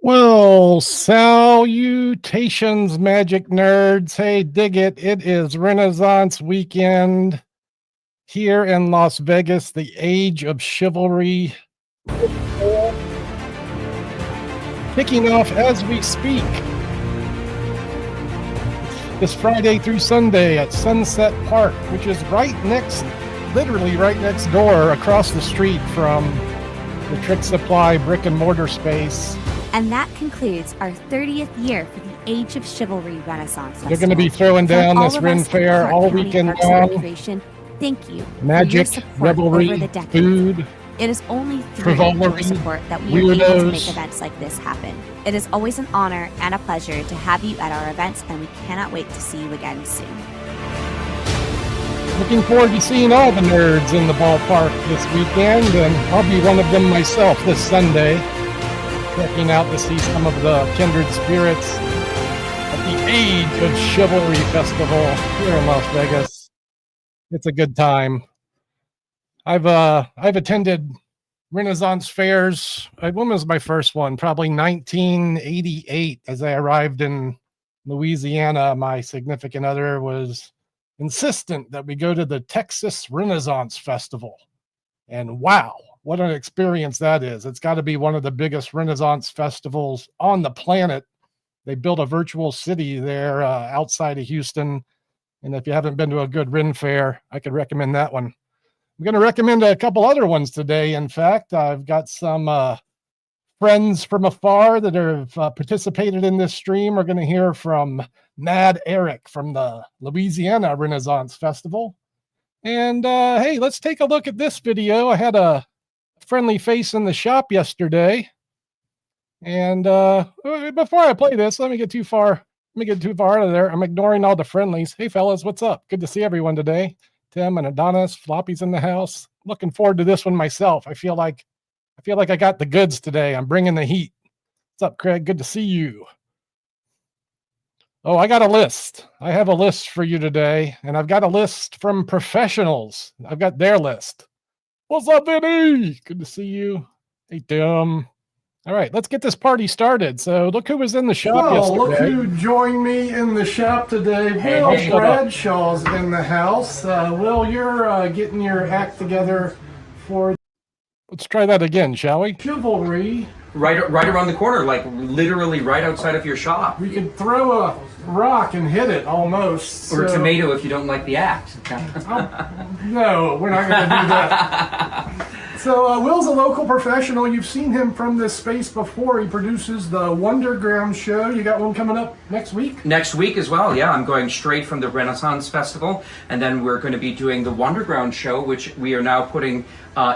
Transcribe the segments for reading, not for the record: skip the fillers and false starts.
Well, salutations, magic nerds. Hey, dig it. It is Renaissance weekend here in Las Vegas, the age of chivalry. Kicking off as we speak. This Friday through Sunday at Sunset Park, which is literally right next door, across the street from the Tricksupply brick and mortar space. And that concludes our 30th year for the Age of Chivalry Renaissance Festival. They're going to be throwing down this Ren Faire all weekend long. Thank you Magic, for your support revelry, over the decades. food, it is only through your support that we are able to make events like this happen. It is always an honor and a pleasure to have you at our events, and we cannot wait to see you again soon. Looking forward to seeing all the nerds in the ballpark this weekend, and I'll be one of them myself this Sunday, checking out to see some of the kindred spirits at the Age of Chivalry Festival here in Las Vegas. It's a good time. I've attended Renaissance fairs. When was my first one? Probably 1988. As I arrived in Louisiana, my significant other was insistent that we go to the Texas Renaissance Festival. And wow, what an experience that is. It's got to be one of the biggest Renaissance festivals on the planet. They built a virtual city there outside of Houston. And if you haven't been to a good Ren Faire, I could recommend that one. I'm going to recommend a couple other ones today. In fact, I've got some friends from afar that have participated in this stream. We're going to hear from Mad Eric from the Louisiana Renaissance Festival. And hey, let's take a look at this video. I had a friendly face in the shop yesterday. And before I play this, let me get too far out of there. I'm ignoring all the friendlies. Hey, fellas, what's up? Good to see everyone today. Tim and Adonis, Floppy's in the house. Looking forward to this one myself. I feel like I got the goods today. I'm bringing the heat. What's up, Craig? Good to see you. Oh, I got a list. I have a list for you today, and I've got a list from professionals. I've got their list. What's up, Vinny? Good to see you. Hey, Tim. All right, let's get this party started. So look who was in the shop yesterday. Look who joined me in the shop today. Will Bradshaw's in the house. Will, you're getting your act together for... Let's try that again, shall we? Chivalry. Right around the corner, like literally right outside of your shop. We could throw a rock and hit it almost. Or a tomato if you don't like the act. No, we're not going to do that. So Will's a local professional. You've seen him from this space before. He produces the Wonderground show. You got one coming up next week? Next week as well, yeah. I'm going straight from the Renaissance Festival, and then we're going to be doing the Wonderground show, which we are now putting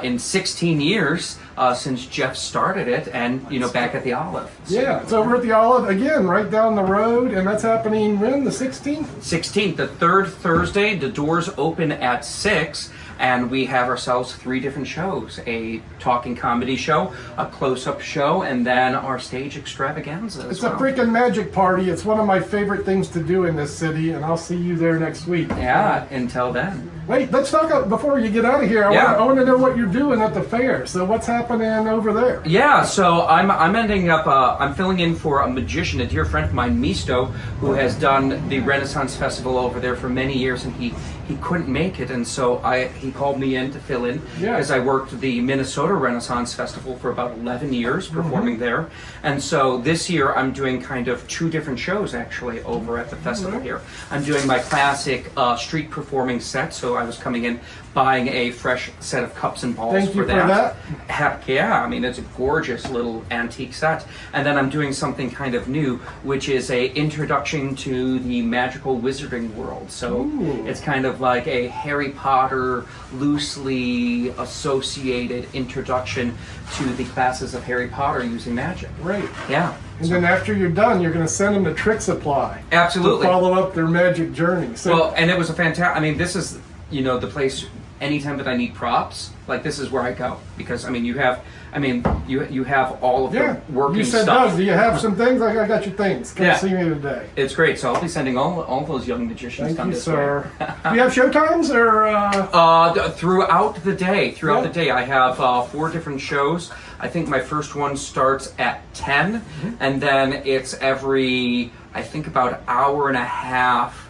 in 16 years since Jeff started it, and back at the Olive. So, yeah, it's over at the Olive again, right down the road, and that's happening when? The 16th? 16th, the third Thursday. The doors open at 6. And we have ourselves 3 different shows: a talking comedy show, a close-up show, and then our stage extravaganza. It's a freaking magic party. It's one of my favorite things to do in this city, and I'll see you there next week. Yeah, until then. Wait, let's talk before you get out of here. I want to know what you're doing at the fair. So what's happening over there? Yeah, so I'm ending up, I'm filling in for a magician, a dear friend of mine, Misto, who has done the Renaissance Festival over there for many years, and he couldn't make it, and so he called me in to fill in, because I worked the Minnesota Renaissance Festival for about 11 years performing there. And so this year I'm doing kind of 2 different shows actually over at the festival here. I'm doing my classic street performing set, so I was coming in buying a fresh set of cups and balls. Thank you for that. Heck yeah, I mean, it's a gorgeous little antique set. And then I'm doing something kind of new, which is a introduction to the magical wizarding world. So it's kind of like a Harry Potter loosely associated introduction to the classes of Harry Potter using magic. Right. Yeah. And then after you're done, you're going to send them to Tricksupply. Absolutely. To follow up their magic journey. So, well, and it was a fantastic, I mean, this is, the place, anytime that I need props, like this is where I go. Because, I mean, you have all of the working stuff. You said, Doug, do you have some things? I got your things. Come see me today. It's great. So I'll be sending all those young magicians down this way. Do you have showtimes or? Throughout the day. Throughout the day, I have 4 different shows. I think my first one starts at 10, and then it's every, I think, about an hour and a half,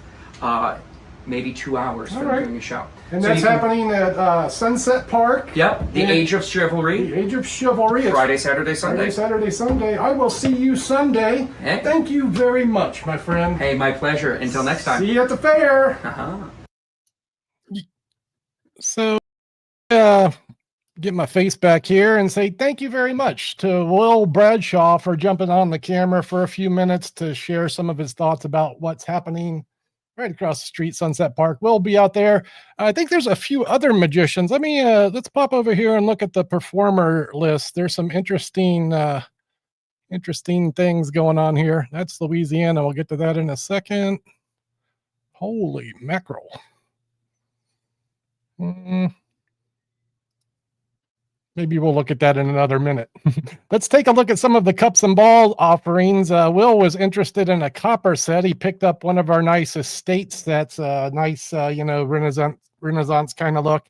maybe 2 hours for doing a show. And that's happening at Sunset Park. Yep, the Age of Chivalry. The Age of Chivalry. Friday, Saturday, Sunday. Friday, Saturday, Sunday. I will see you Sunday. Hey. Thank you very much, my friend. Hey, my pleasure. Until next time. See you at the fair. So, get my face back here and say thank you very much to Will Bradshaw for jumping on the camera for a few minutes to share some of his thoughts about what's happening right across the street, Sunset Park. We'll be out there. I think there's a few other magicians. Let me let's pop over here and look at the performer list. There's some interesting things going on here. That's Louisiana. We'll get to that in a second. Holy mackerel. Maybe we'll look at that in another minute. Let's take a look at some of the cups and ball offerings. Will was interested in a copper set. He picked up one of our nice estate sets, nice, Renaissance kind of look.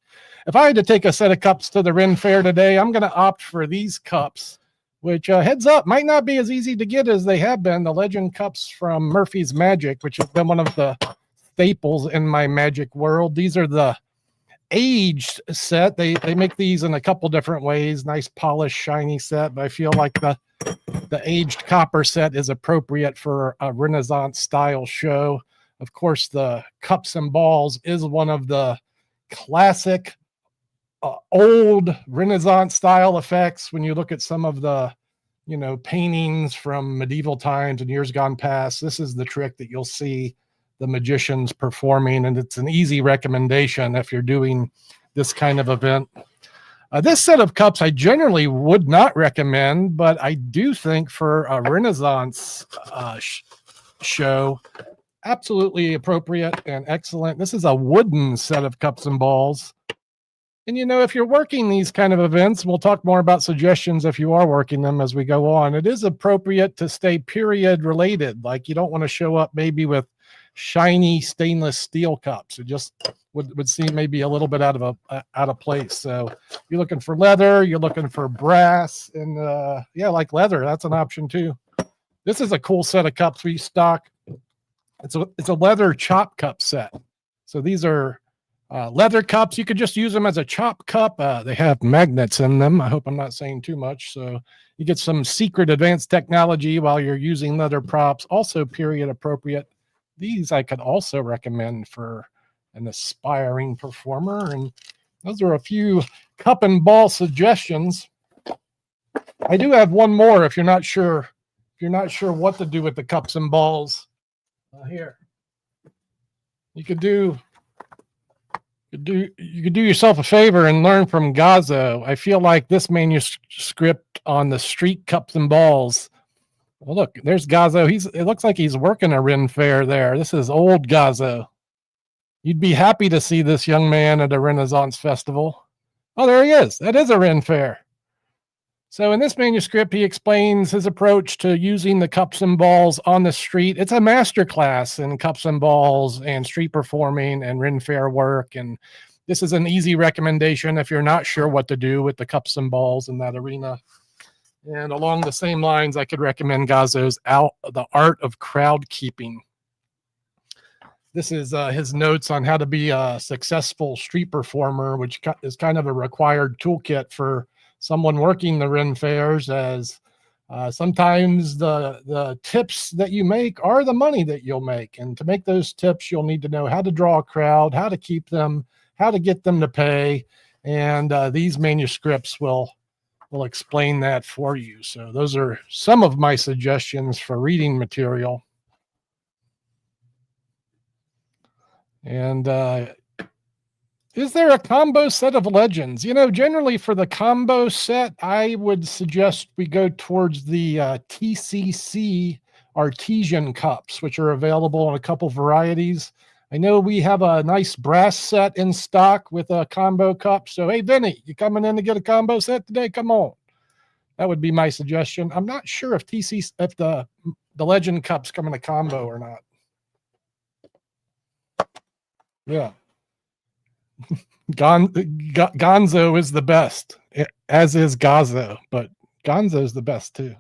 If I had to take a set of cups to the Ren Faire today, I'm going to opt for these cups, which heads up, might not be as easy to get as they have been. The Legend cups from Murphy's Magic, which has been one of the staples in my magic world. These are the aged set. They make these in a couple different ways. Nice polished shiny set, but I feel like the aged copper set is appropriate for a Renaissance style show. Of course, the cups and balls is one of the classic old Renaissance style effects. When you look at some of the paintings from medieval times and years gone past, this is the trick that you'll see the magicians performing, and it's an easy recommendation if you're doing this kind of event. This set of cups I generally would not recommend, but I do think for a Renaissance show, absolutely appropriate and excellent. This is a wooden set of cups and balls. And if you're working these kind of events, we'll talk more about suggestions if you are working them as we go on. It is appropriate to stay period related. Like you don't want to show up maybe with shiny stainless steel cups. It just would seem maybe a little bit out of place. So you're looking for leather, you're looking for brass, and like leather, that's an option too. This is a cool set of cups we stock. It's a leather chop cup set. So these are leather cups. You could just use them as a chop cup. They have magnets in them. I hope I'm not saying too much. So you get some secret advanced technology while you're using leather props. Also period appropriate. These I could also recommend for an aspiring performer. And those are a few cup and ball suggestions. I do have one more if you're not sure. If you're not sure what to do with the cups and balls, here. You could do yourself a favor and learn from Gazzo. I feel like this manuscript on the street cups and balls. Well, look, there's Gazzo. It looks like he's working a Ren Faire there. This is old Gazzo. You'd be happy to see this young man at a Renaissance festival. Oh, there he is. That is a Ren Faire. So in this manuscript, he explains his approach to using the cups and balls on the street. It's a master class in cups and balls and street performing and Ren Faire work. And this is an easy recommendation if you're not sure what to do with the cups and balls in that arena. And along the same lines, I could recommend Gazzo's The Art of Krowd Keeping. This is his notes on how to be a successful street performer, which is kind of a required toolkit for someone working the Ren Fairs, as sometimes the tips that you make are the money that you'll make. And to make those tips, you'll need to know how to draw a crowd, how to keep them, how to get them to pay. And these manuscripts will explain that for you. So those are some of my suggestions for reading material. And is there a combo set of legends? Generally for the combo set, I would suggest we go towards the TCC artesian cups, which are available in a couple varieties. I know we have a nice brass set in stock with a combo cup. So, hey, Vinny, you coming in to get a combo set today? Come on. That would be my suggestion. I'm not sure if the Legend cups come in a combo or not. Yeah. Gonzo is the best, as is Gazo, but Gonzo is the best too.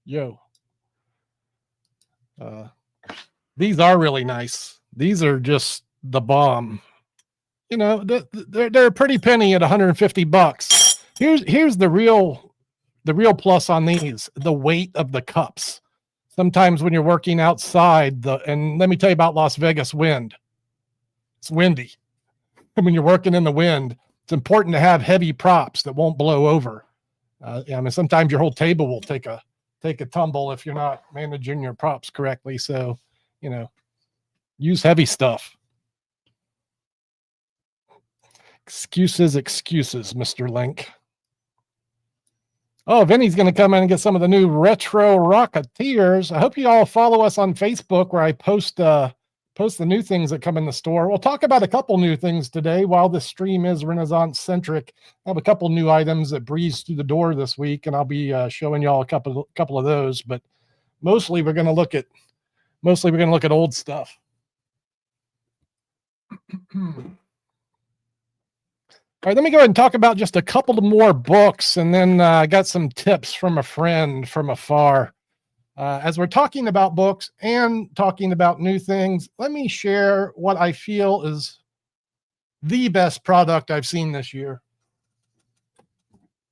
Yo. These are really nice. These are just the bomb. You know, they're a pretty penny at 150 bucks. Here's the real plus on these, the weight of the cups. Sometimes when you're working outside, and let me tell you about Las Vegas wind. It's windy. And when you're working in the wind, it's important to have heavy props that won't blow over. I mean, sometimes your whole table will take a tumble if you're not managing your props correctly. So, you know, use heavy stuff. Excuses, Mr. Link. Oh, Vinny's going to come in and get some of the new Retro Rocketeers. I hope you all follow us on Facebook, where I post the new things that come in the store. We'll talk about a couple new things today. While this stream is Renaissance-centric, I have a couple new items that breezed through the door this week, and I'll be showing y'all a couple of those. But mostly we're going to look at old stuff. All right, let me go ahead and talk about just a couple of more books, and then I got some tips from a friend from afar. As we're talking about books and talking about new things, let me share what I feel is the best product I've seen this year.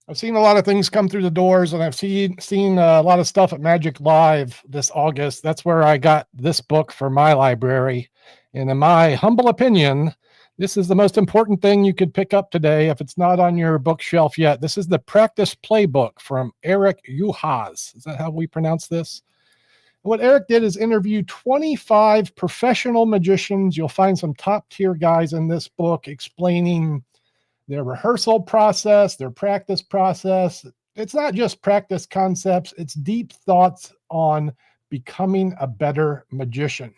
I've seen a lot of things come through the doors, and I've seen a lot of stuff at Magic Live this August. That's where I got this book for my library. And in my humble opinion, this is the most important thing you could pick up today if it's not on your bookshelf yet. This is the Practice Playbook from Eric Juhasz. Is that how we pronounce this? What Eric did is interview 25 professional magicians. You'll find some top-tier guys in this book explaining their rehearsal process, their practice process. It's not just practice concepts. It's deep thoughts on becoming a better magician.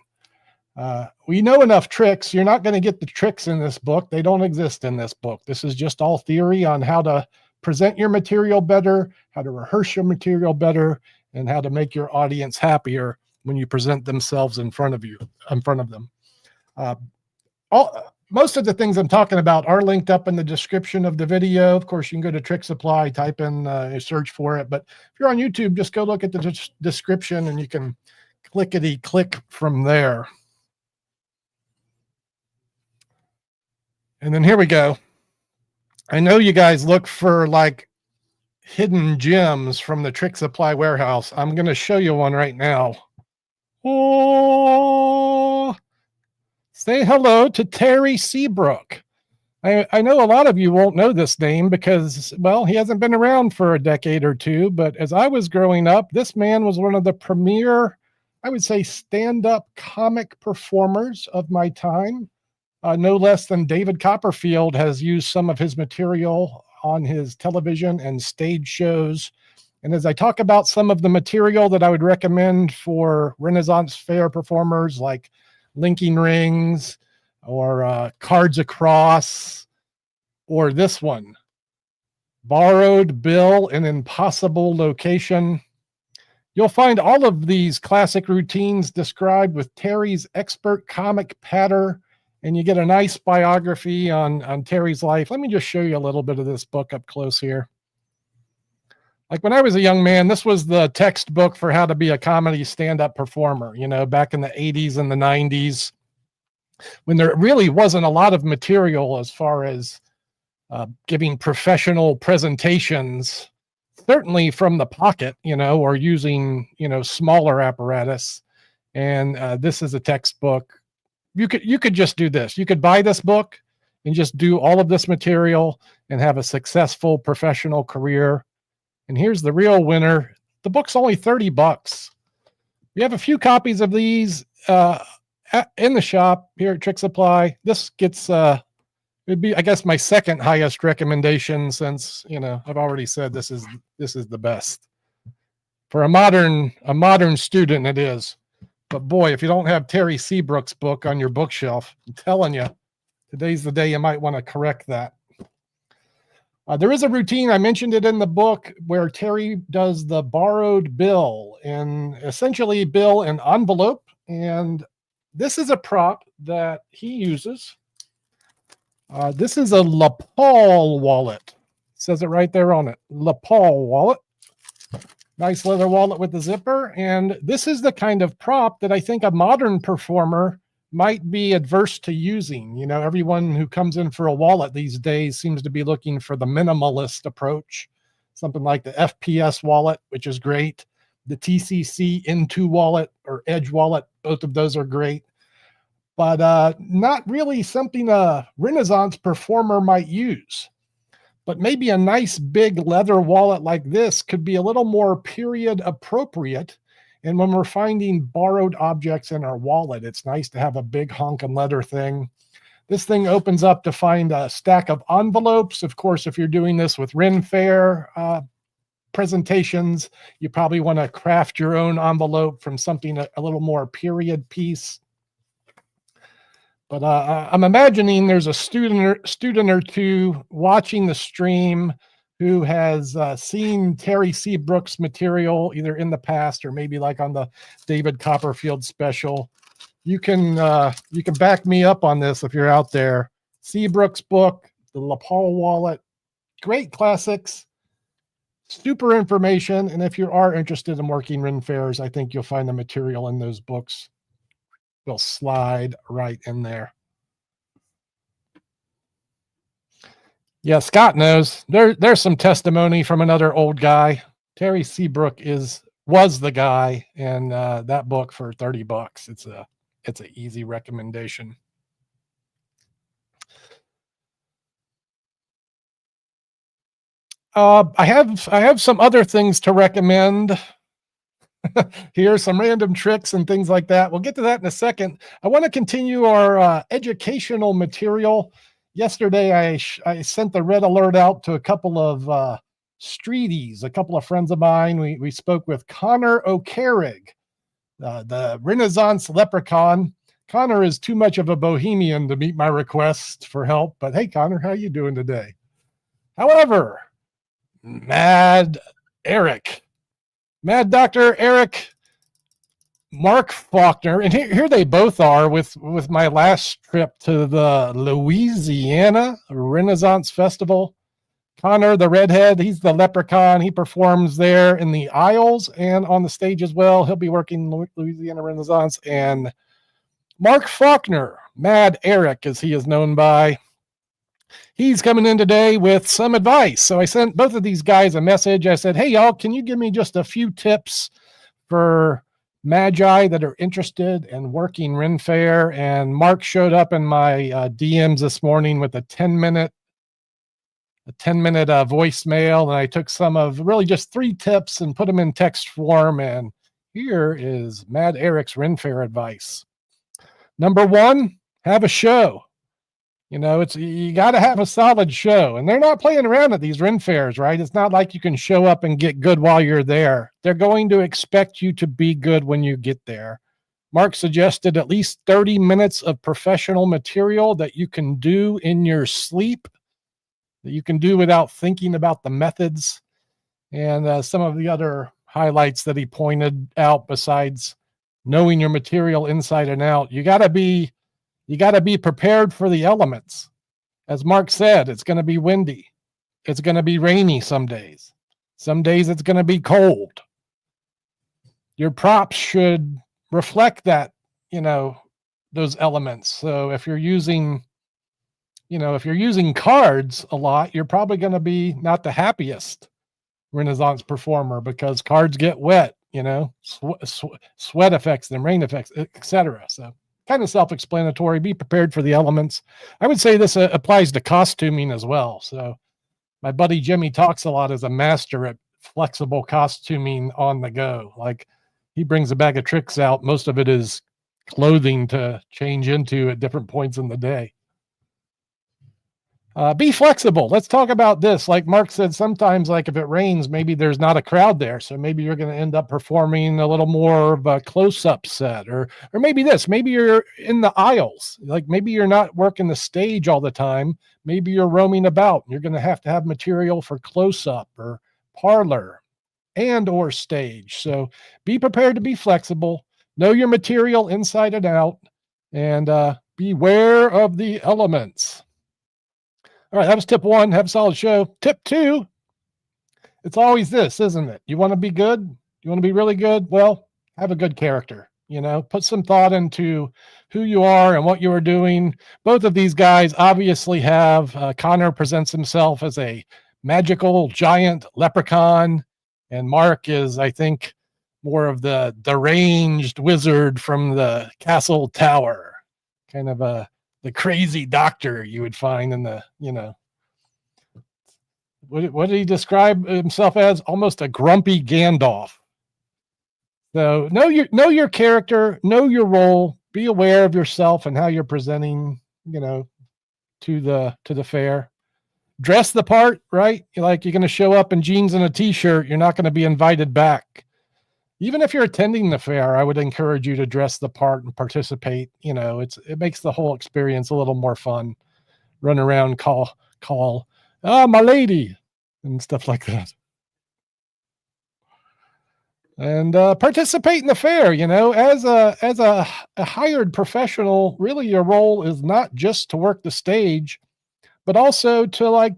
We know enough tricks. You're not going to get the tricks in this book. They don't exist in this book. This is just all theory on how to present your material better, how to rehearse your material better, and how to make your audience happier when you present themselves in front of them. Most of the things I'm talking about are linked up in the description of the video. Of course, you can go to Tricksupply, type in a search for it. But if you're on YouTube, just go look at the description and you can click from there. And then here we go. I know you guys look for like hidden gems from the Tricksupply warehouse. I'm going to show you one right now. Oh, say hello to Terry Seabrook. I know a lot of you won't know this name because, well, he hasn't been around for a decade or two. But as I was growing up, this man was one of the premier, I would say, stand-up comic performers of my time. No less than David Copperfield has used some of his material on his television and stage shows. And as I talk about some of the material that I would recommend for Renaissance Fair performers, like linking rings or cards across, or this one, borrowed bill in impossible location, you'll find all of these classic routines described with Terry's expert comic patter. And you get a nice biography on Terry's life. Let me just show you a little bit of this book up close here. Like when I was a young man, this was the textbook for how to be a comedy stand-up performer, you know, back in the 80s and the 90s, when there really wasn't a lot of material as far as giving professional presentations, certainly from the pocket, you know, or using, you know, smaller apparatus. And this is a textbook. You could just do this. You could buy this book and just do all of this material and have a successful professional career. And here's the real winner. The book's only $30. We have a few copies of these in the shop here at Tricksupply. This gets it'd be, I guess, my second highest recommendation, since, you know, I've already said this is the best. For a modern student, it is. But boy, if you don't have Terry Seabrook's book on your bookshelf, I'm telling you, today's the day you might want to correct that. There is a routine, I mentioned it in the book, where Terry does the borrowed bill, and essentially bill and envelope. And this is a prop that he uses. This is a lapel wallet. It says it right there on it. Lapel wallet. Nice leather wallet with the zipper. And this is the kind of prop that I think a modern performer might be adverse to using. You know, everyone who comes in for a wallet these days seems to be looking for the minimalist approach. Something like the FPS wallet, which is great. The TCC N2 wallet or Edge wallet, both of those are great. But not really something a Renaissance performer might use. But maybe a nice big leather wallet like this could be a little more period appropriate. And when we're finding borrowed objects in our wallet, it's nice to have a big honkin' leather thing. This thing opens up to find a stack of envelopes. Of course, if you're doing this with Ren Faire presentations, you probably want to craft your own envelope from something a little more period piece. But I'm imagining there's a student or two watching the stream who has seen Terry Seabrook's material either in the past or maybe like on the David Copperfield special. You can back me up on this if you're out there. Seabrook's book, the lapel wallet, great classics, super information. And if you are interested in working Ren Fairs, I think you'll find the material in those books. Will slide right in there. Yeah, Scott knows. There's some testimony from another old guy. Terry Seabrook was the guy, and that book for $30. It's an easy recommendation. I have some other things to recommend. Here's some random tricks and things like that. We'll get to that in a second. I want to continue our educational material. Yesterday, I sent the red alert out to a couple of streeties, a couple of friends of mine. We spoke with Connor O'Carrig, the Renaissance leprechaun. Connor is too much of a bohemian to meet my request for help. But hey, Connor, how you doing today? However, Mad Dr. Eric, Mark Faulkner, and here they both are with my last trip to the Louisiana Renaissance Festival. Connor, the redhead, he's the leprechaun. He performs there in the aisles and on the stage as well. He'll be working Louisiana Renaissance. And Mark Faulkner, Mad Eric, as he is known by, he's coming in today with some advice. So I sent both of these guys a message. I said, hey, y'all, can you give me just a few tips for magi that are interested in working Ren Faire? And Mark showed up in my DMs this morning with a 10-minute voicemail. And I took some of really just 3 tips and put them in text form. And here is Mad Eric's Ren Faire advice. Number 1, have a show. You know, you got to have a solid show, and they're not playing around at these Ren Fairs, right? It's not like you can show up and get good while you're there. They're going to expect you to be good when you get there. Mark suggested at least 30 minutes of professional material that you can do in your sleep, that you can do without thinking about the methods. And some of the other highlights that he pointed out, besides knowing your material inside and out, you got to be prepared for the elements. As Mark said, it's going to be windy. It's going to be rainy some days. Some days it's going to be cold. Your props should reflect that, those elements. So if you're using cards a lot, you're probably going to be not the happiest Renaissance performer because cards get wet, sweat affects them, rain affects, etc. So kind of self-explanatory. Be prepared for the elements. I would say this applies to costuming as well. So my buddy Jimmy talks a lot as a master at flexible costuming on the go. Like he brings a bag of tricks out. Most of it is clothing to change into at different points in the day. Be flexible. Let's talk about this. Like Mark said, sometimes like if it rains, maybe there's not a crowd there. So maybe you're going to end up performing a little more of a close-up set or maybe maybe you're in the aisles. Like maybe you're not working the stage all the time. Maybe you're roaming about. You're going to have material for close-up or parlor and or stage. So be prepared to be flexible. Know your material inside and out, and beware of the elements. All right, that was tip 1. Have a solid show. Tip 2. It's always this, isn't it? You want to be good? You want to be really good? Well, have a good character. Put some thought into who you are and what you are doing. Both of these guys obviously have. Connor presents himself as a magical giant leprechaun, and Mark is, I think, more of the deranged wizard from the castle tower, kind of the crazy doctor you would find in the, what did he describe himself as? Almost a grumpy Gandalf. So know your character, know your role, be aware of yourself and how you're presenting, to the fair. Dress the part, right? You're going to show up in jeans and a t-shirt, you're not going to be invited back. Even if you're attending the fair, I would encourage you to dress the part and participate. It makes the whole experience a little more fun. Run around, call, my lady, and stuff like that. And participate in the fair. As a hired professional, really your role is not just to work the stage, but also to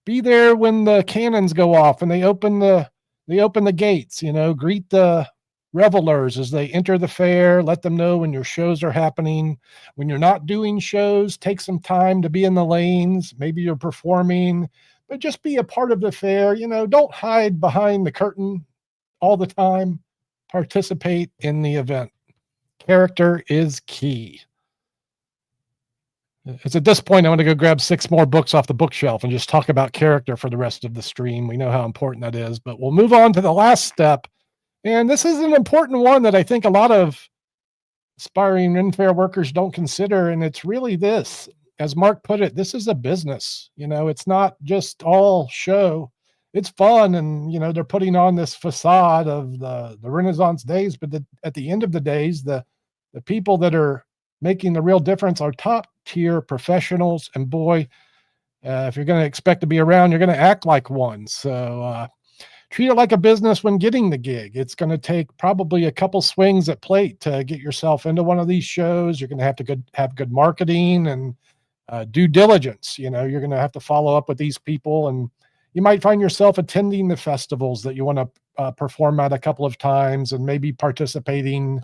be there when the cannons go off and they open the gates. Greet the revelers as they enter the fair. Let them know when your shows are happening. When you're not doing shows, take some time to be in the lanes. Maybe you're performing, but just be a part of the fair. Don't hide behind the curtain all the time. Participate in the event. Character is key. It's at this point I want to go grab 6 more books off the bookshelf and just talk about character for the rest of the stream. We know how important that is, but we'll move on to the last step. And this is an important one that I think a lot of aspiring Ren Faire workers don't consider. And it's really this, as Mark put it, this is a business. It's not just all show. It's fun. And, they're putting on this facade of the Renaissance days, but at the end of the days, the people that are making the real difference are top tier professionals. And boy, if you're going to expect to be around, you're going to act like one. So treat it like a business when getting the gig. It's going to take probably a couple swings at plate to get yourself into one of these shows. You're going to have to have good marketing and due diligence. You're going to have to follow up with these people, and you might find yourself attending the festivals that you want to perform at a couple of times and maybe participating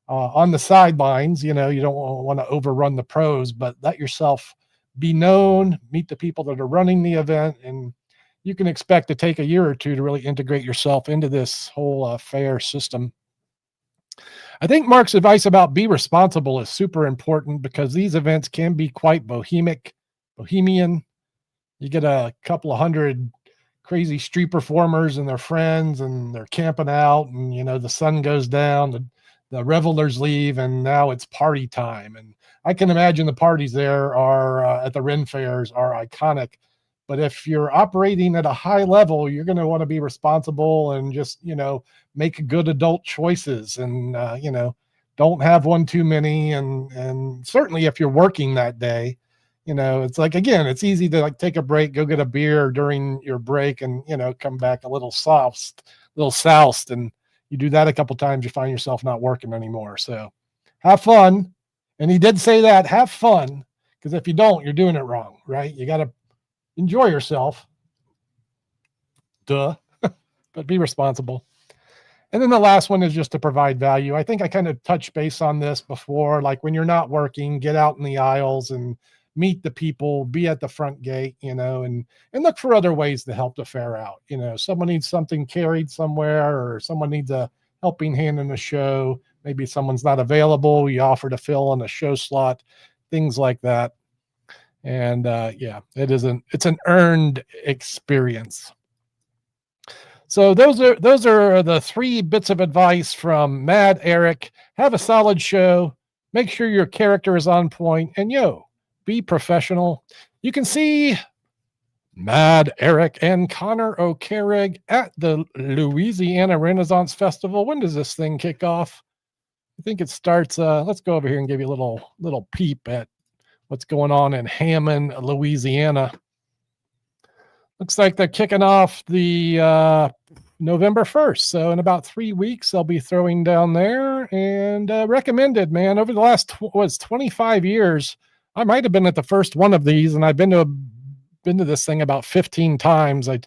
on the sidelines. You don't want to overrun the pros, but let yourself be known, meet the people that are running the event, and you can expect to take a year or two to really integrate yourself into this whole fair system. I think Mark's advice about be responsible is super important because these events can be quite bohemian. You get a couple of hundred crazy street performers and their friends, and they're camping out, and the sun goes down, the revelers leave, and now it's party time. And I can imagine the parties there are at the Ren Fairs are iconic. But if you're operating at a high level, you're going to want to be responsible and just, make good adult choices and, don't have one too many. And certainly if you're working that day, it's again, it's easy to take a break, go get a beer during your break and, come back a little soused. And you do that a couple times, you find yourself not working anymore. So have fun. And he did say that, have fun, because if you don't, you're doing it wrong, right? You got to enjoy yourself. Duh. But be responsible. And then the last one is just to provide value. I think I kind of touched base on this before. When you're not working, get out in the aisles and meet the people, be at the front gate, and look for other ways to help the fair out. Someone needs something carried somewhere, or someone needs a helping hand in a show. Maybe someone's not available. You offer to fill in a show slot, things like that. And it's an earned experience. So those are the 3 bits of advice from Mad Eric. Have a solid show. Make sure your character is on point, and be professional. You can see Mad Eric and Connor O'Carrig at the Louisiana Renaissance Festival. When does this thing kick off? I think it starts. Let's go over here and give you a little peep at what's going on in Hammond, Louisiana. Looks like they're kicking off the November 1st. So in about 3 weeks, they'll be throwing down there, and recommended, man. Over the last 25 years, I might have been at the first one of these, and I've been to been to this thing about 15 times. I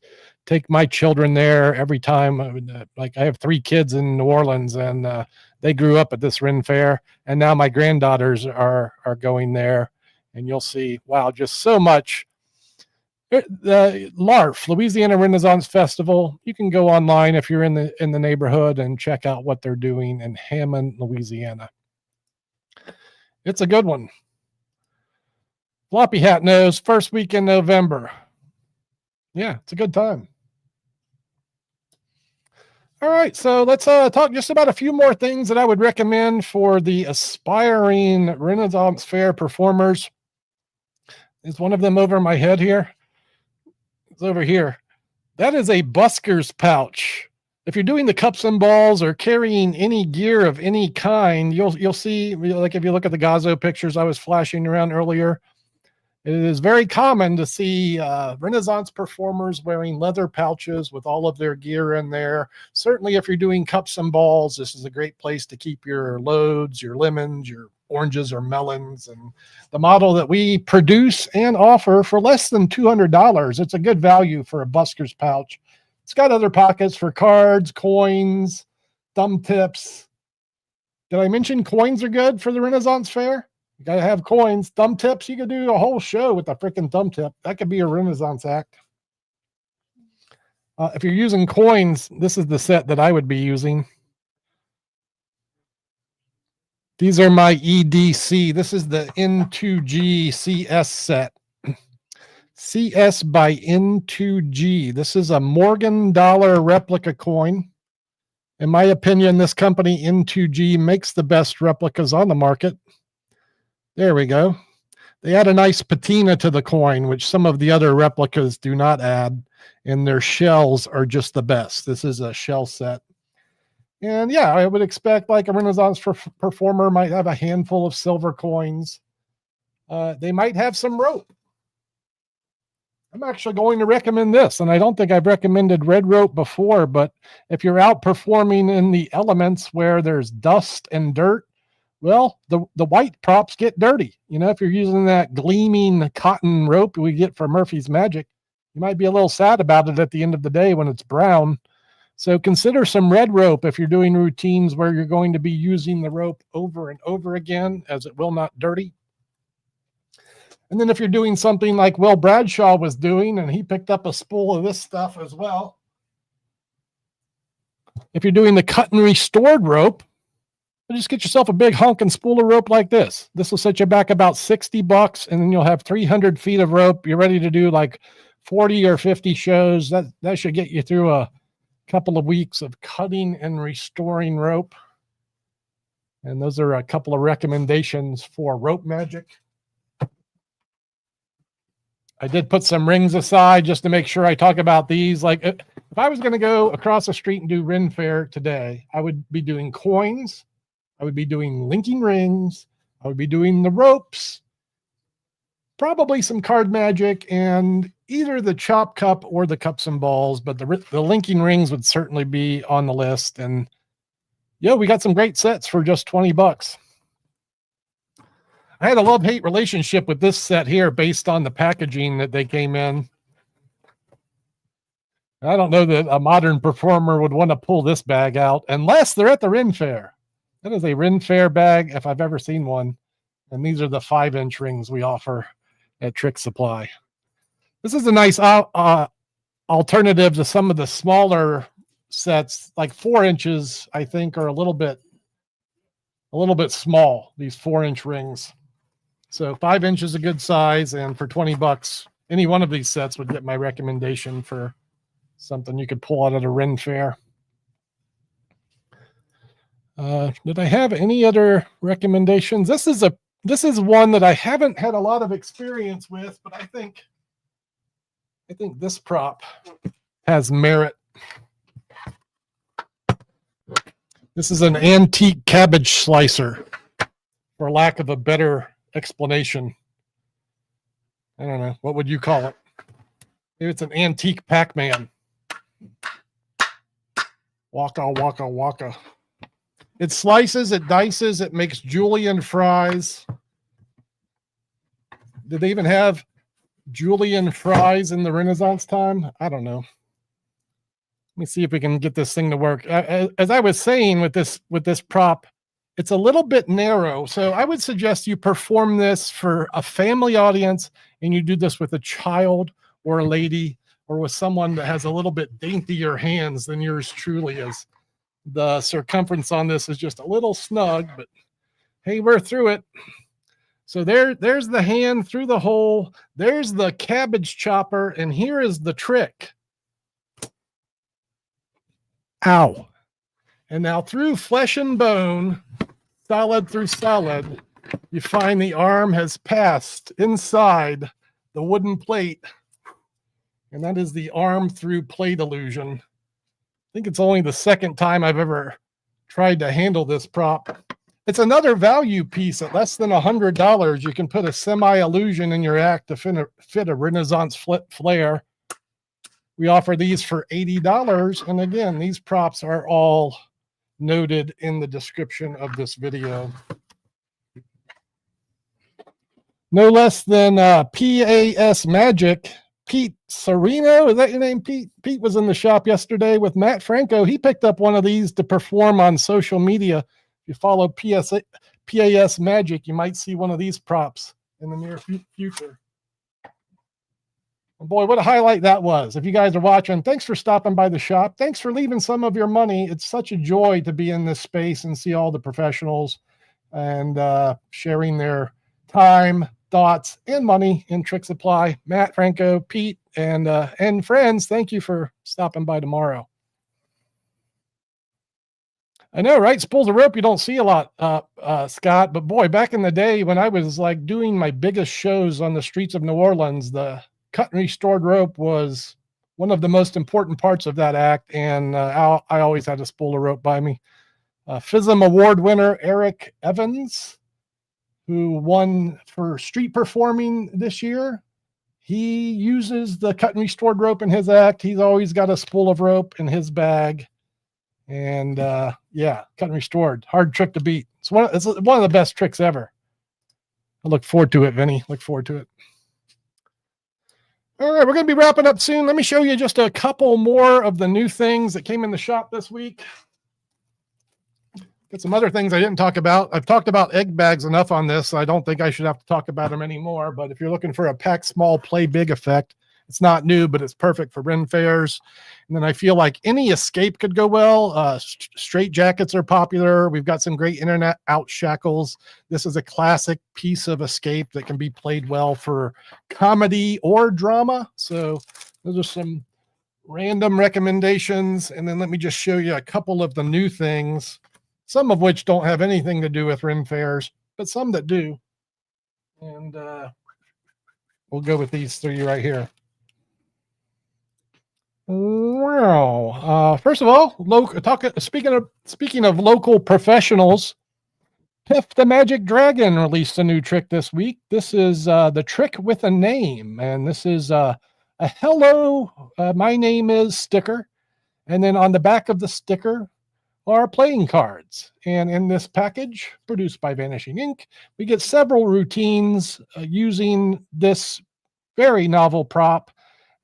take my children there every time. Like I have 3 kids in New Orleans, and they grew up at this Ren Faire, and now my granddaughters are going there, and you'll see, wow, just so much. The LARF, Louisiana Renaissance Festival. You can go online if you're in the neighborhood and check out what they're doing in Hammond, Louisiana. It's a good one. Floppy Hat knows, first week in November. Yeah, it's a good time. All right, so let's talk just about a few more things that I would recommend for the aspiring Renaissance Fair performers. Is one of them over my head here? It's over here. That is a Busker's pouch. If you're doing the cups and balls or carrying any gear of any kind, you'll see, like if you look at the Gazo pictures I was flashing around earlier, it is very common to see Renaissance performers wearing leather pouches with all of their gear in there. Certainly if you're doing cups and balls, this is a great place to keep your loads, your lemons, your oranges or melons. And the model that we produce and offer for less than $200, it's a good value for a Busker's pouch. It's got other pockets for cards, coins, thumb tips. Did I mention coins are good for the Renaissance Fair? You got to have coins. Thumb tips, you could do a whole show with a freaking thumb tip. That could be a Renaissance act. If you're using coins, this is the set that I would be using. These are my EDC. This is the N2G CS set. CS by N2G. This is a Morgan dollar replica coin. In my opinion, this company N2G makes the best replicas on the market. There we go. They add a nice patina to the coin, which some of the other replicas do not add, and their shells are just the best. This is a shell set. And yeah, I would expect like a Renaissance performer might have a handful of silver coins. They might have some rope. I'm actually going to recommend this, and I don't think I've recommended red rope before, but if you're out performing in the elements where there's dust and dirt, well, the white props get dirty. You know, if you're using that gleaming cotton rope we get from Murphy's Magic, you might be a little sad about it at the end of the day when it's brown. So consider some red rope if you're doing routines where you're going to be using the rope over and over again, as it will not dirty. And then if you're doing something like Will Bradshaw was doing, and he picked up a spool of this stuff as well. If you're doing the cut and restored rope, just get yourself a big honking spool of rope like this. This will set you back about $60, and then you'll have 300 feet of rope. You're ready to do like 40 or 50 shows. That should get you through a couple of weeks of cutting and restoring rope. And those are a couple of recommendations for rope magic. I did put some rings aside just to make sure I talk about these. Like if I was going to go across the street and do Ren Faire today, I would be doing coins. I would be doing linking rings. I would be doing the ropes, probably some card magic, and either the chop cup or the cups and balls, but the linking rings would certainly be on the list. And yeah, we got some great sets for just $20. I had a love-hate relationship with this set here based on the packaging that they came in. I don't know that a modern performer would want to pull this bag out unless they're at the Ren Faire. That is a Ren Faire bag if I've ever seen one. And these are the 5-inch rings we offer at Tricksupply. This is a nice alternative to some of the smaller sets, like 4 inches, I think, are a little bit small, these 4-inch rings. So 5 inches is a good size, and for $20, any one of these sets would get my recommendation for something you could pull out at a Ren Faire. Did I have any other recommendations? This is one that I haven't had a lot of experience with, but I think this prop has merit. This is an antique cabbage slicer, for lack of a better explanation. I don't know. What would you call it? Maybe it's an antique Pac-Man. Waka, waka, waka. It slices, it dices, it makes julienne fries. Did they even have Julian fries in the Renaissance time. I don't know. Let me see if we can get this thing to work. As I was saying with this prop, it's a little bit narrow. So I would suggest you perform this for a family audience, and you do this with a child or a lady or with someone that has a little bit daintier hands than yours truly is. The circumference on this is just a little snug, but hey, we're through it. So there's the hand through the hole. There's the cabbage chopper, and here is the trick. Ow. And now through flesh and bone, solid through solid, you find the arm has passed inside the wooden plate. And that is the arm through plate illusion. I think it's only the second time I've ever tried to handle this prop. It's another value piece at less than $100. You can put a semi-illusion in your act to fit a Renaissance flare. We offer these for $80. And again, these props are all noted in the description of this video. No less than PAS Magic, Pete Sereno. Is that your name, Pete? Pete was in the shop yesterday with Matt Franco. He picked up one of these to perform on social media. If you follow PAS Magic, you might see one of these props in the near future. Boy, what a highlight that was. If you guys are watching, thanks for stopping by the shop. Thanks for leaving some of your money. It's such a joy to be in this space and see all the professionals and sharing their time, thoughts, and money in Tricksupply. Matt, Franco, Pete, and friends, thank you for stopping by tomorrow. I know, right? Spools of Rope you don't see a lot, Scott. But boy, back in the day when I was like doing my biggest shows on the streets of New Orleans, the cut and restored rope was one of the most important parts of that act, and I always had a spool of rope by me. FISM award winner Eric Evans, who won for street performing this year, he uses the cut and restored rope in his act. He's always got a spool of rope in his bag. And yeah, cut and restored, hard trick to beat. It's one of the best tricks ever. I look forward to it, Vinny. Look forward to it. All right, we're going to be wrapping up soon. Let me show you just a couple more of the new things that came in the shop this week. Got some other things I didn't talk about. I've talked about egg bags enough on this, so I don't think I should have to talk about them anymore. But if you're looking for a pack small, play big effect, it's not new, but it's perfect for Ren Fairs. And then I feel like any escape could go well. Straight jackets are popular. We've got some great internet out shackles. This is a classic piece of escape that can be played well for comedy or drama. So those are some random recommendations. And then let me just show you a couple of the new things, some of which don't have anything to do with Ren Fairs, but some that do. And we'll go with these three right here. Wow. First of all, speaking of local professionals, Piff the Magic Dragon released a new trick this week. This is the trick with a name, and this is a hello, my name is sticker. And then on the back of the sticker are playing cards. And in this package, produced by Vanishing Ink, we get several routines using this very novel prop.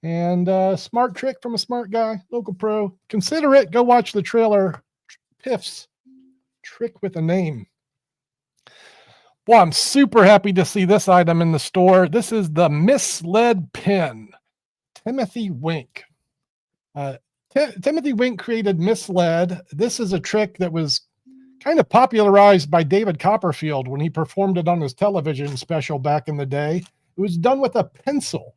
And smart trick from a smart guy, local pro. Consider it. Go watch the trailer. Piff's trick with a name. Well, I'm super happy to see this item in the store. This is the Misled Pen. Timothy Wink. Timothy Wink created Misled. This is a trick that was kind of popularized by David Copperfield when he performed it on his television special back in the day. It was done with a pencil.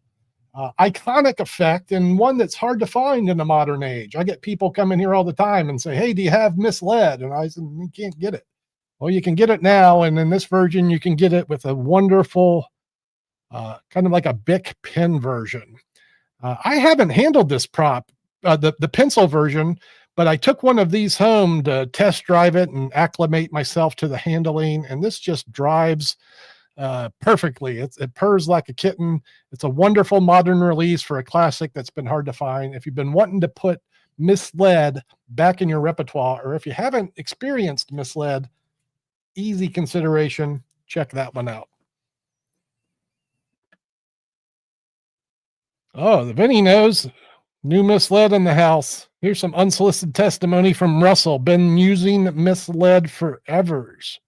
Iconic effect, and one that's hard to find in the modern age. I get people come in here all the time and say, hey, do you have Misled? And I said, you can't get it. Well, you can get it now, and in this version, you can get it with a wonderful, kind of like a Bic pen version. I haven't handled this prop, the pencil version, but I took one of these home to test drive it and acclimate myself to the handling, and this just drives perfectly. It purrs like a kitten. It's a wonderful modern release for a classic that's been hard to find. If you've been wanting to put Misled back in your repertoire, or if you haven't experienced Misled, easy consideration. Check that one out. Oh, the Vinny knows. New Misled in the house. Here's some unsolicited testimony from Russell. Been using Misled forevers.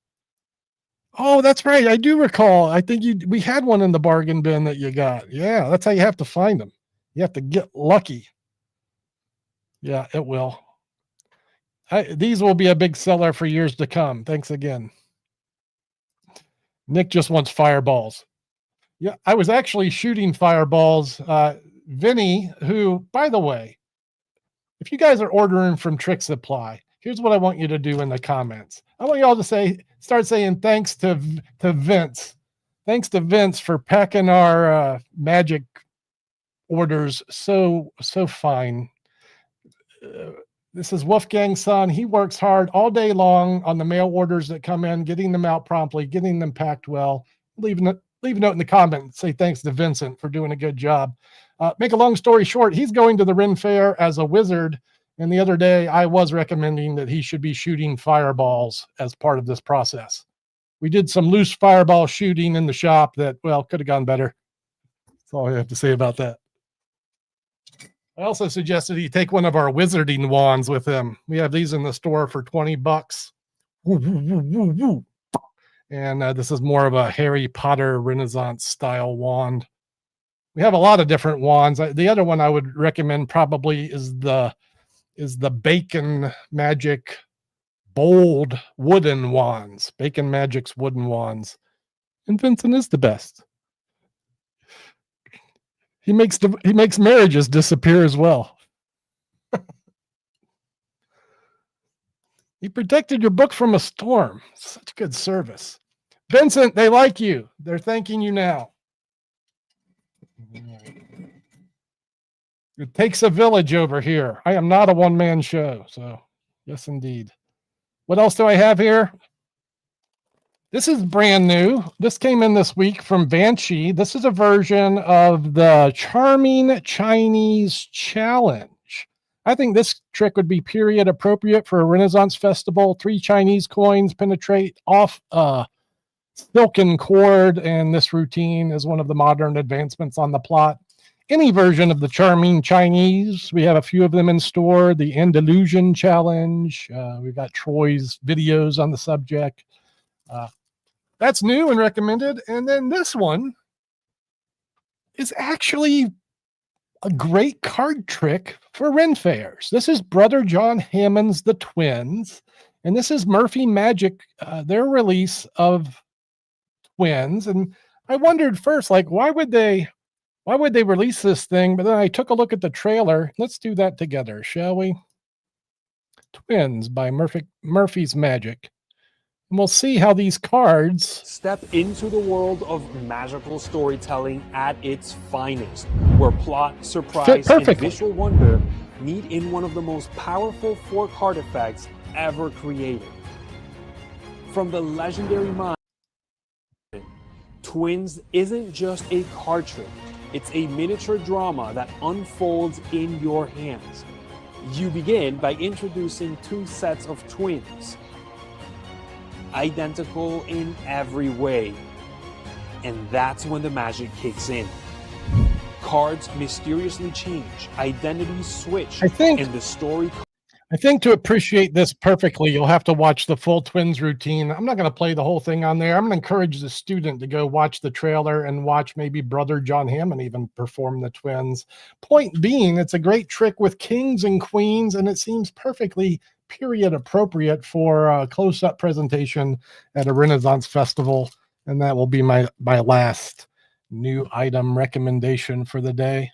Oh, that's right. I do recall. I think we had one in the bargain bin that you got. Yeah, that's how you have to find them. You have to get lucky. Yeah, it will. These will be a big seller for years to come. Thanks again. Nick just wants fireballs. Yeah, I was actually shooting fireballs. Vinny, who, by the way, if you guys are ordering from Tricksupply, here's what I want you to do in the comments. I want you all to start saying thanks to Vince. Thanks to Vince for packing our magic orders so fine. This is Wolfgang's son. He works hard all day long on the mail orders that come in, getting them out promptly, getting them packed well. Leave a note in the comment. Say thanks to Vincent for doing a good job. Make a long story short, he's going to the Ren Faire as a wizard. And the other day, I was recommending that he should be shooting fireballs as part of this process. We did some loose fireball shooting in the shop that, well, could have gone better. That's all I have to say about that. I also suggested he take one of our wizarding wands with him. We have these in the store for $20. Woo, woo, woo, woo, woo. And this is more of a Harry Potter Renaissance style wand. We have a lot of different wands. The other one I would recommend probably is the Bacon Magic bold wooden wands. Bacon Magic's wooden wands. And Vincent is the best. He makes marriages disappear as well. He protected your book from a storm. Such good service. Vincent, they like you. They're thanking you now. It takes a village over here. I am not a one-man show. So, yes, indeed. What else do I have here? This is brand new. This came in this week from Banshee. This is a version of the Charming Chinese Challenge. I think this trick would be period appropriate for a Renaissance festival. 3 Chinese coins penetrate off a silken cord, and this routine is one of the modern advancements on the plot. Any version of the Charming Chinese. We have a few of them in store. The Andalusian Challenge. We've got Troy's videos on the subject. That's new and recommended. And then this one is actually a great card trick for Ren Fairs. This is Brother John Hammond's The Twins. And this is Murphy Magic, their release of Twins. And I wondered first, like, why would they release this thing? But then I took a look at the trailer. Let's do that together, shall we? Twins by Murphy's Magic. And we'll see how these cards step into the world of magical storytelling at its finest, where plot, surprise, and visual wonder meet in one of the most powerful 4 card effects ever created. From the legendary mind, Twins isn't just a card trick. It's a miniature drama that unfolds in your hands. You begin by introducing 2 sets of twins, identical in every way. And that's when the magic kicks in. Cards mysteriously change, identities switch, and the story... I think to appreciate this perfectly, you'll have to watch the full Twins routine. I'm not going to play the whole thing on there. I'm going to encourage the student to go watch the trailer and watch maybe Brother John Hammond even perform the Twins. Point being, it's a great trick with kings and queens, and it seems perfectly period appropriate for a close-up presentation at a Renaissance festival. And that will be my last new item recommendation for the day.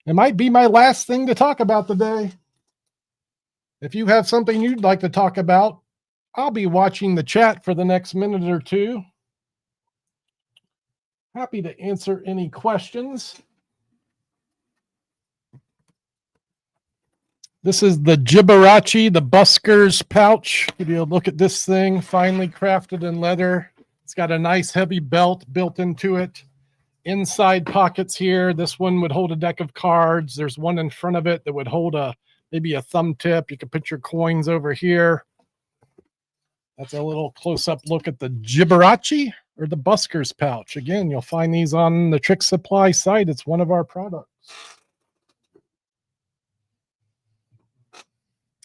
It might be my last thing to talk about today. If you have something you'd like to talk about, I'll be watching the chat for the next minute or two. Happy to answer any questions. This is the Gibeciere, the Busker's pouch. Give you a look at this thing, finely crafted in leather. It's got a nice heavy belt built into it. Inside pockets here. This one would hold a deck of cards. There's one in front of it that would hold maybe a thumb tip. You could put your coins over here. That's a little close-up look at the Gibeciere. or the Busker's pouch. Again, you'll find these on the Tricksupply site. It's one of our products.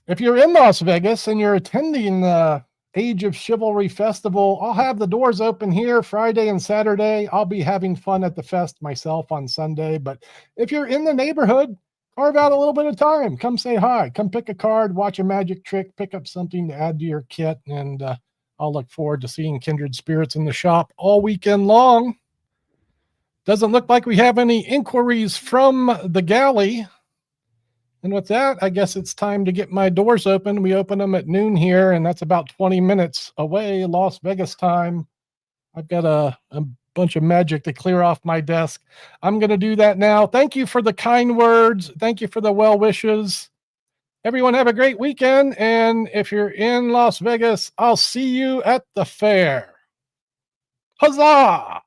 If you're in Las Vegas and you're attending the Age of Chivalry Festival, I'll have the doors open here Friday and Saturday. I'll be having fun at the fest myself on Sunday. But if you're in the neighborhood, carve out a little bit of time. Come say hi. Come pick a card, watch a magic trick, pick up something to add to your kit. And I'll look forward to seeing kindred spirits in the shop all weekend long. Doesn't look like we have any inquiries from the galley. And with that, I guess it's time to get my doors open. We open them at noon here, and that's about 20 minutes away, Las Vegas time. I've got a bunch of magic to clear off my desk. I'm going to do that now. Thank you for the kind words. Thank you for the well wishes. Everyone have a great weekend. And if you're in Las Vegas, I'll see you at the fair. Huzzah!